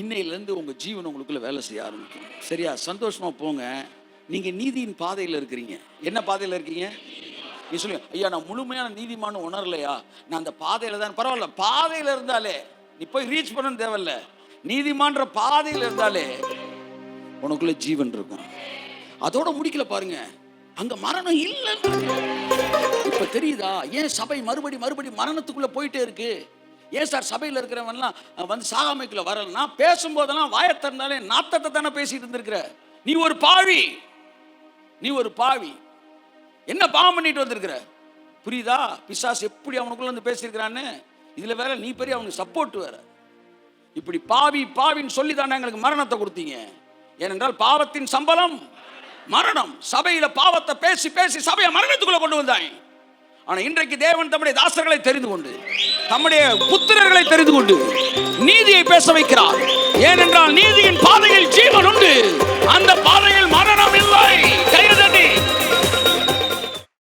இன்னையிலேருந்து உங்கள் ஜீவன் உங்களுக்குள்ள வேலை செய்ய ஆரம்பிக்கும். சரியா? சந்தோஷமாக போங்க. நீங்கள் நீதியின் பாதையில் இருக்கிறீங்க. என்ன பாதையில் இருக்கீங்க? நீ சொல்லுங்க, ஐயா நான் முழுமையான நீதிமான்னு உணரலையா, நான் அந்த பாதையில் தான். பரவாயில்ல, பாதையில் இருந்தாலே நீ போய் ரீச் பண்ணணும் தேவையில்ல. நீதிமான்ற பாதையில் இருந்தாலே உனக்குள்ள ஜீவன் இருக்கும். அதோட முடிக்கல பாருங்க, அங்க மரணம் இல்லைன்னு. இப்ப தெரியுதா ஏன் சபை மறுபடி மரணத்துக்குள்ள போயிட்டே இருக்கு? ஏன் சார் சபையில் இருக்கிறவன்லாம் வந்து சாகாமைக்குள்ள வரல? நான் பேசும்போதெல்லாம் வாயத்திறந்தாலே நாத்தத்தை தானே பேசிட்டு இருந்திருக்கிற. நீ ஒரு பாவி, நீ ஒரு பாவி. என்ன பாவம் பண்ணிட்டு வந்திருக்கிற? புரியுதா? பிசாசு எப்படி அவனுக்குள்ள வந்து பேசியிருக்கிறான்னு. இதுல வேற நீ பெரிய அவனுக்கு சப்போர்ட் வேற. இப்படி பாவி பாவின்னு சொல்லி தானே எங்களுக்கு மரணத்தை கொடுத்தீங்க. ஏனென்றால் பாவத்தின் சம்பளம் மரணம். சபையில பாவத்தை பேசி பேசி சபையை மரணத்துக்குள்ள கொண்டு வந்தாங்க. ஆனா இன்றைக்கு தேவன் தம்முடைய தாசர்களை தெரிந்து கொண்டு, தம்முடைய புத்திரர்களை தெரிந்து கொண்டு நீதியை பேச வைக்கிறார். ஏனென்றால் நீதியின்